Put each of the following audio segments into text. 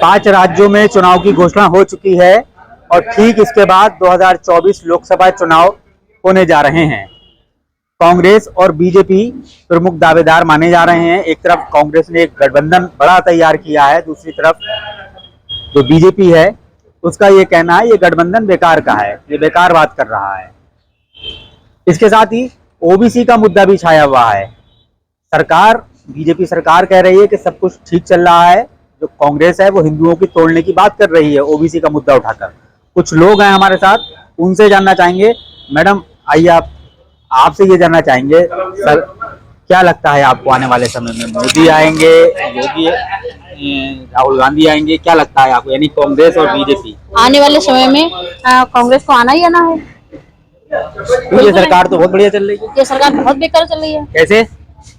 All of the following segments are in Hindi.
5 राज्यों में चुनाव की घोषणा हो चुकी है और ठीक इसके बाद 2024 लोकसभा चुनाव होने जा रहे हैं। कांग्रेस और बीजेपी प्रमुख दावेदार माने जा रहे हैं। एक तरफ कांग्रेस ने एक गठबंधन बड़ा तैयार किया है, दूसरी तरफ जो बीजेपी है उसका ये कहना है ये गठबंधन बेकार का है, ये बेकार बात कर रहा है। इसके साथ ही ओबीसी का मुद्दा भी छाया हुआ है। बीजेपी सरकार कह रही है कि सब कुछ ठीक चल रहा है, जो कांग्रेस है वो हिंदुओं की तोड़ने की बात कर रही है ओबीसी का मुद्दा उठाकर। कुछ लोग हैं हमारे साथ, उनसे जानना चाहेंगे। मैडम आइए, आपसे ये जानना चाहेंगे सर, क्या लगता है आपको आने वाले समय में मोदी आएंगे, योगी, राहुल गांधी आएंगे, क्या लगता है आपको? यानी कांग्रेस और बीजेपी आने वाले समय में कांग्रेस को आना ही आना है। तो ये सरकार तो बहुत बढ़िया चल रही है। ये सरकार बहुत बेकार चल रही है। कैसे?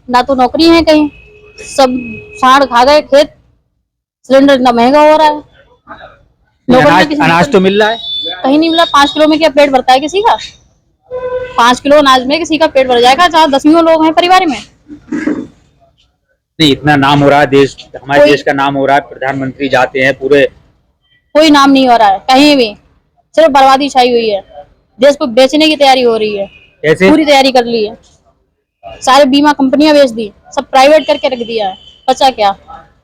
ना तो नौकरी है कहीं, सब साड़ खा गए खेत, सिलेंडर इतना महंगा हो रहा है। अनाज तो मिल रहा है, कहीं नहीं मिला। 5 किलो में क्या पेट भरता है किसी का? 5 किलो अनाज में किसी का पेट भर जाएगा? जहाँ 10 लोग हैं परिवार में। नहीं, इतना नाम हो रहा है, देश, हमारे देश का नाम हो रहा है, प्रधानमंत्री जाते हैं पूरे, कोई नाम नहीं हो रहा है कहीं भी, सिर्फ बर्बादी छाई हुई है। देश को बेचने की तैयारी हो रही है। कैसे? पूरी तैयारी कर ली है, सारे बीमा कंपनियां बेच दी, सब प्राइवेट करके रख दिया है। बचा क्या?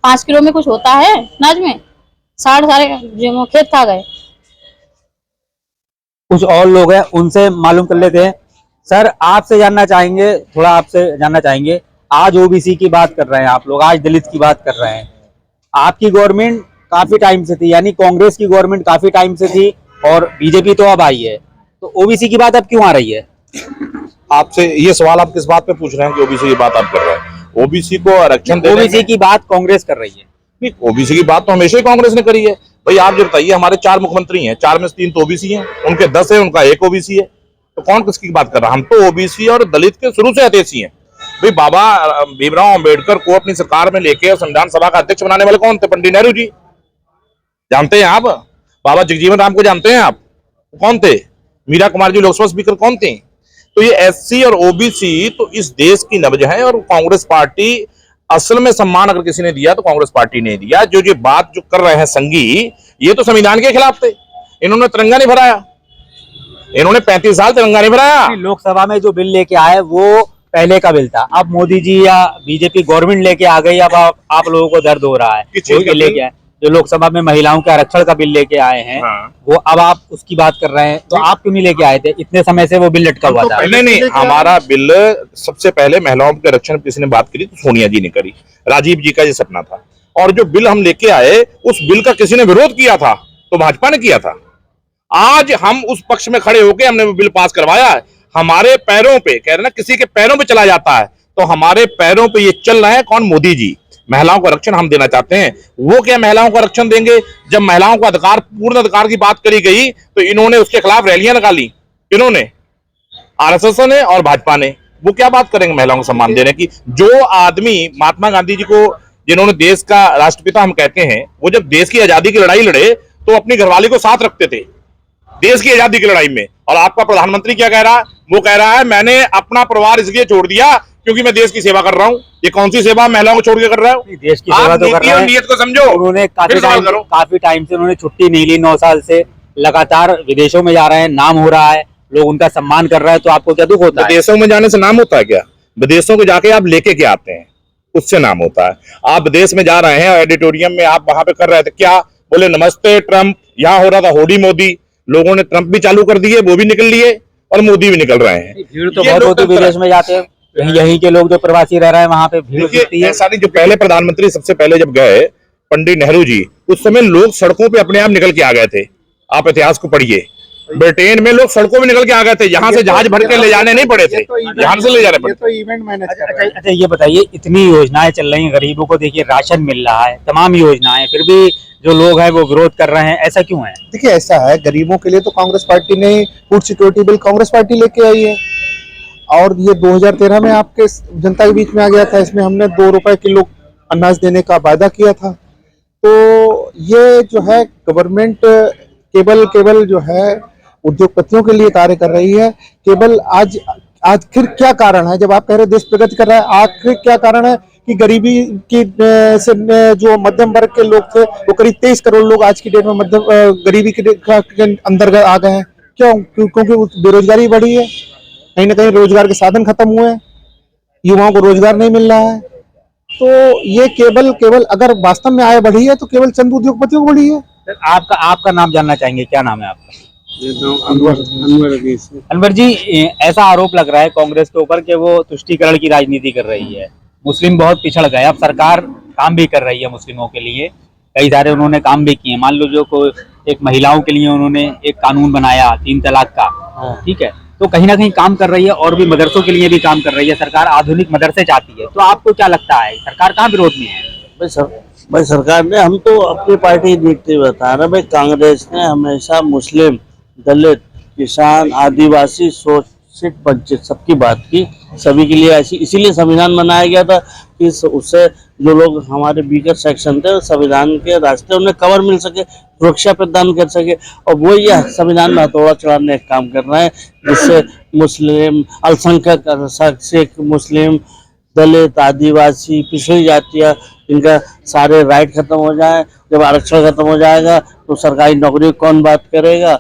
5 किलो में कुछ होता है अनाज में? सारे खेत खा गए। कुछ और लोग हैं, उनसे मालूम कर लेते हैं। सर आपसे जानना चाहेंगे, आज ओबीसी की बात कर रहे हैं आप लोग, आज दलित की बात कर रहे हैं। आपकी गवर्नमेंट काफी टाइम से थी, यानी कांग्रेस की गवर्नमेंट काफी टाइम से थी और बीजेपी तो अब आई है, तो ओबीसी की बात अब क्यों आ रही है? आपसे ये सवाल आप किस बात पे पूछ रहे हैं कि ओबीसी की बात आप कर रहे हैं? ओबीसी को आरक्षण देने, ओबीसी की बात कांग्रेस कर रही है। नहीं, ओबीसी की बात तो हमेशा ही कांग्रेस ने करी है। भाई आप जो बताइए, हमारे 4 मुख्यमंत्री हैं, 4 में से 3 तो ओबीसी हैं, उनके 10 है, उनका 1 ओबीसी है, तो कौन किसकी बात कर रहा है? हम तो ओबीसी और दलित के शुरू से हितैषी हैं। भाई बाबा भीमराव अंबेडकर को अपनी सरकार में लेके संविधान सभा का अध्यक्ष बनाने वाले कौन थे? पंडित नेहरू जी। जानते हैं आप? बाबा जगजीवन राम को जानते हैं आप? कौन थे? मीरा कुमार जी लोकसभा स्पीकर कौन थे? तो ये एससी और ओबीसी तो इस देश की नब्ज है, और कांग्रेस पार्टी असल में सम्मान अगर किसी ने दिया तो कांग्रेस पार्टी ने दिया। जो ये बात जो कर रहे हैं संघी, ये तो संविधान के खिलाफ थे। इन्होंने तिरंगा नहीं भराया, इन्होंने 35 साल तिरंगा नहीं भराया। लोकसभा में जो बिल लेके आए वो पहले का बिल था, अब मोदी जी या बीजेपी गवर्नमेंट लेके आ गई, अब आप लोगों को दर्द हो रहा है। लेके आए जो लोकसभा में महिलाओं के आरक्षण का बिल लेके आए हैं, हाँ। वो अब आप उसकी बात कर रहे हैं, तो आप क्यों नहीं लेके आए थे? इतने समय से वो बिल लटका हुआ था। नहीं, हमारा बिल सबसे पहले महिलाओं के आरक्षण किसी ने बात करी तो सोनिया जी ने करी, राजीव जी का ये सपना था। और जो बिल हम लेके आए, उस बिल का किसी ने विरोध किया था तो भाजपा ने किया था। आज हम उस पक्ष में खड़े होकर हमने वो बिल पास करवाया है। हमारे पैरों पे, कह रहे ना किसी के पैरों पे चला जाता है, तो हमारे पैरों पे ये चल रहा है कौन? मोदी जी। महिलाओं को आरक्षण हम देना चाहते हैं। वो क्या महिलाओं को आरक्षण देंगे? जब महिलाओं को अधिकार, पूर्ण अधिकार की बात करी गई तो इन्होंने उसके खिलाफ रैलियां निकाली, इन्होंने, आरएसएस ने और भाजपा ने। वो क्या बात करेंगे महिलाओं को सम्मान देने की? जो आदमी महात्मा गांधी जी को, जिन्होंने देश का राष्ट्रपिता हम कहते हैं, वो जब देश की आजादी की लड़ाई लड़े तो अपनी घरवाली को साथ रखते थे देश की आजादी की लड़ाई में। और आपका प्रधानमंत्री क्या कह रहा है? वो कह रहा है मैंने अपना परिवार इसलिए छोड़ दिया क्योंकि मैं देश की सेवा कर रहा हूँ। ये कौन सी सेवा महिलाओं को छोड़ के कर रहा है? देश की सेवा तो कर रहे हैं। नियत को समझो। उन्होंने काफी टाइम से उन्होंने छुट्टी नहीं ली, 9 साल से लगातार विदेशों में जा रहे हैं, नाम हो रहा है, लोग उनका सम्मान कर रहे हैं, तो आपको क्या दुख होता है? विदेशों में जाने से नाम होता है क्या? विदेशों को जाके आप लेके क्या आते हैं, उससे नाम होता है। आप विदेश में जा रहे हैं, ऑडिटोरियम में आप वहां पे कर रहे थे क्या? बोले नमस्ते ट्रंप। यहाँ हो रहा था होडी मोदी, लोगों ने ट्रंप भी चालू कर दिए, वो भी निकल लिए और मोदी भी निकल रहे हैं। भीड़ तो बहुत होती है, विदेश में जाते हैं, यहीं के लोग जो प्रवासी रह रहे हैं वहां पे भीड़ होती है। ऐसा नहीं, जो पहले प्रधानमंत्री सबसे पहले जब गए पंडित नेहरू जी, उस समय लोग सड़कों पे अपने आप निकल के आ गए थे। आप इतिहास को पढ़िए, ब्रिटेन में लोग सड़कों में निकल के आ गए थे, यहाँ से जहाज भर के ले जाने नहीं पड़े थे, यहाँ से ले जाने पड़े। तो इवेंट मैनेज कर रहे हैं। अच्छा ये बताइए, इतनी योजनाएं चल रही हैं, गरीबों को देखिए राशन मिल रहा है, तमाम योजनाएं, फिर भी जो लोग हैं वो विरोध कर रहे हैं, ऐसा क्यों है? देखिए ऐसा है, गरीबों के लिए तो कांग्रेस पार्टी ने food security bill Congress party लेके आई है, और ये 2013 में आपके जनता के बीच में आ गया था। इसमें हमने 2 रुपए किलो अनाज देने का वायदा किया था। तो ये जो है गवर्नमेंट केवल जो है उद्योगपतियों के लिए कार्य कर रही है। केवल आज आखिर क्या कारण है, जब आप कह रहे देश प्रगति कर रहा है, आखिर क्या कारण है कि गरीबी की से जो मध्यम वर्ग के लोग थे वो करीब 23 करोड़ लोग आज की डेट में मध्यम गरीबी के अंदर आ गए हैं। क्योंकि बेरोजगारी बढ़ी है, कहीं ना कहीं रोजगार के साधन खत्म हुए हैं, युवाओं को रोजगार नहीं मिल रहा है। तो ये केवल अगर वास्तव में आय बढ़ी है तो केवल चंद उद्योगपतियों को बढ़ी है। आपका नाम जानना चाहेंगे, क्या नाम है आपका? अनवर जी, ऐसा आरोप लग रहा है कांग्रेस के ऊपर कि वो तुष्टीकरण की राजनीति कर रही है। मुस्लिम बहुत पिछड़ गए, अब सरकार काम भी कर रही है मुस्लिमों के लिए, कई सारे उन्होंने काम भी किए। मान लो जो कोई एक महिलाओं के लिए उन्होंने एक कानून बनाया 3 तलाक का, ठीक है, तो कहीं ना कहीं काम कर रही है। और भी मदरसों के लिए भी काम कर रही है सरकार, आधुनिक मदरसे चाहती है। तो आपको क्या लगता है सरकार कहाँ विरोध में है? भाई सरकार ने, हम तो अपनी पार्टी देखते हुए बता रहे हैं भाई, कांग्रेस ने हमेशा मुस्लिम, दलित, किसान, आदिवासी, शोषित, वंचित सबकी बात की, सभी के लिए ऐसी, इसीलिए संविधान बनाया गया था कि उससे जो लोग हमारे वीकर सेक्शन थे संविधान के रास्ते उन्हें कवर मिल सके, सुरक्षा प्रदान कर सके। और वो यह संविधान में हथौड़ा चढ़ाने का काम कर रहे हैं, जिससे मुस्लिम, अल्पसंख्यक, सिख, मुस्लिम, दलित, आदिवासी, पिछड़ी जातियाँ, इनका सारे राइट खत्म हो जाए। जब आरक्षण खत्म हो जाएगा तो सरकारी नौकरी कौन बात करेगा?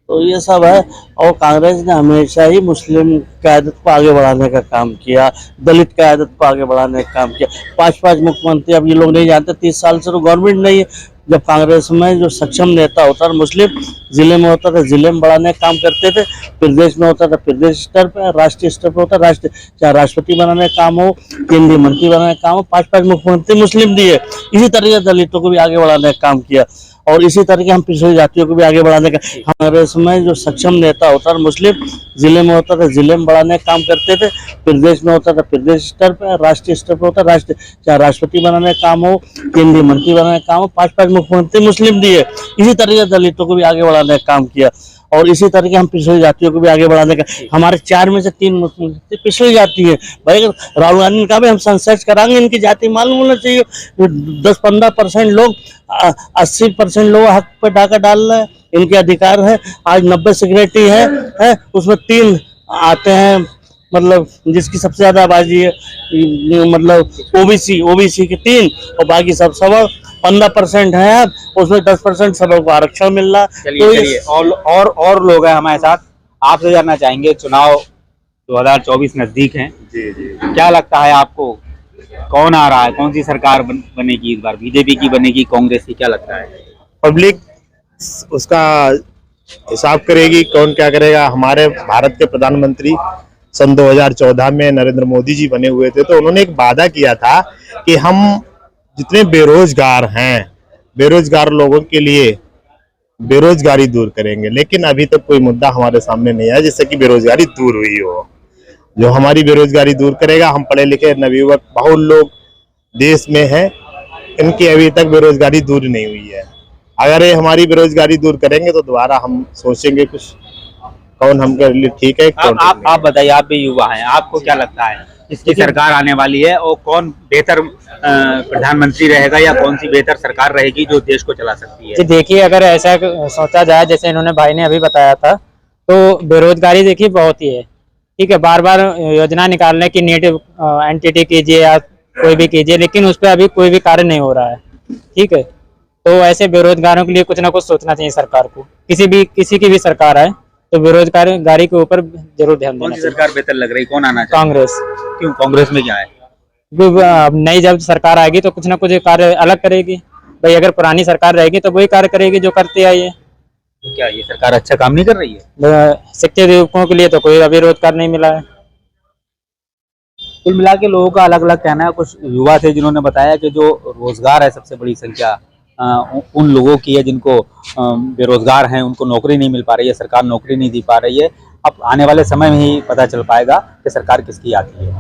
तो ये सब है। और कांग्रेस ने हमेशा ही मुस्लिम क़यादत को आगे बढ़ाने का काम किया, दलित क़यादत को आगे बढ़ाने का काम किया। 5-5 मुख्यमंत्री, अब ये लोग नहीं जानते, 30 साल से तो गवर्नमेंट नहीं है। जब कांग्रेस में जो सक्षम नेता होता है, मुस्लिम जिले में होता था, जिले में बढ़ाने का काम करते थे, प्रदेश में होता था, प्रदेश स्तर पर, राष्ट्रीय स्तर पर होता, चाहे राष्ट्रपति बनाने का काम हो, केंद्रीय मंत्री बनाने का काम हो, 5-5 मुख्यमंत्री मुस्लिम दिए। इसी तरीके दलितों को भी आगे बढ़ाने का काम किया, और इसी तरीके हम पिछड़ी जातियों को भी आगे बढ़ाने का। कांग्रेस में जो सक्षम नेता होता है, मुस्लिम जिले में होता था, जिले में बढ़ाने का काम करते थे, प्रदेश में होता था, प्रदेश स्तर पर, राष्ट्रीय स्तर पर होता, चाहे राष्ट्रपति बनाने का काम हो, केंद्रीय मंत्री बनाने का काम हो, 5-5 मुख्यमंत्री मुस्लिम दिए। इसी तरीके दलितों को भी आगे बढ़ाने का काम किया, और इसी तरीके हम पिछड़ी जातियों को भी आगे बढ़ाने का। हमारे 4 में से 3 मुख्यमंत्री पिछड़ी जाति है। भाई राहुल गांधी का भी हम संसर्च कराएंगे, इनकी जाति मालूम होना चाहिए। 10-15% लोग, 80% लोग हक पे डाका डाल रहे हैं, इनके अधिकार है। आज 90 सेक्रेटरी है, उसमें 3 आते हैं, मतलब जिसकी सबसे ज्यादा आबादी है, मतलब ओबीसी के 3, और बाकी सब 15% है, उसमें 10% सब लोग को आरक्षण मिल रहा है। चलिए और लोग हैं हमारे साथ। आपसे जानना चाहेंगे, चुनाव 2024 नजदीक हैं, क्या लगता है आपको कौन आ रहा है, कौन सी सरकार बनेगी इस बार? बीजेपी की बनेगी, कांग्रेस की? क्या लगता है? पब्लिक उसका हिसाब करेगी, कौन क्या करेगा। हमारे भारत के प्रधानमंत्री सन 2014 में नरेंद्र मोदी जी बने हुए थे, तो उन्होंने एक वादा किया था कि हम जितने बेरोजगार हैं, बेरोजगार लोगों के लिए बेरोजगारी दूर करेंगे। लेकिन अभी तक कोई मुद्दा हमारे सामने नहीं आया जिससे कि बेरोजगारी दूर हुई हो। जो हमारी बेरोजगारी दूर करेगा, हम पढ़े लिखे नवयुवक बहुत लोग देश में हैं, इनकी अभी तक बेरोजगारी दूर नहीं हुई है। अगर ये हमारी बेरोजगारी दूर करेंगे तो दोबारा हम सोचेंगे कुछ, कौन हमके लिए ठीक है। आप बताइए, आप भी युवा हैं, आपको क्या लगता है इसकी सरकार आने वाली है और कौन बेहतर प्रधानमंत्री रहेगा, या कौन सी बेहतर सरकार रहेगी जो देश को चला सकती है? जी देखिए, अगर ऐसा सोचा जाए जैसे इन्होंने भाई ने अभी बताया था, तो बेरोजगारी देखिए बहुत ही है, ठीक है। बार बार योजना निकालने की नीट एनटीटी कीजिए या कोई भी कीजिए, लेकिन उस पर अभी कोई भी कार्य नहीं हो रहा है, ठीक है। तो ऐसे बेरोजगारों के लिए कुछ ना कुछ सोचना चाहिए सरकार को, किसी की भी सरकार आए तो बेरोजगारी के ऊपर जरूर ध्यान देना चाहिए। सरकार बेहतर लग रही, कौन आना चाहिए? कांग्रेस। क्यों, कांग्रेस में क्या है? नई जब सरकार आएगी तो कुछ ना कुछ कार्य अलग करेगी भाई। अगर पुरानी सरकार रहेगी तो वही कार्य करेगी जो करती आई है। क्या ये सरकार अच्छा काम नहीं कर रही है? शिक्षित युवकों के लिए तो कोई अभी रोजगार नहीं मिला है। कुल मिला के लोगों का अलग अलग कहना है। कुछ युवा थे जिन्होंने बताया कि जो रोजगार है सबसे बड़ी संख्या उन लोगों की है जिनको बेरोजगार हैं, उनको नौकरी नहीं मिल पा रही है, सरकार नौकरी नहीं दी पा रही है। अब आने वाले समय में ही पता चल पाएगा कि सरकार किसकी आती है।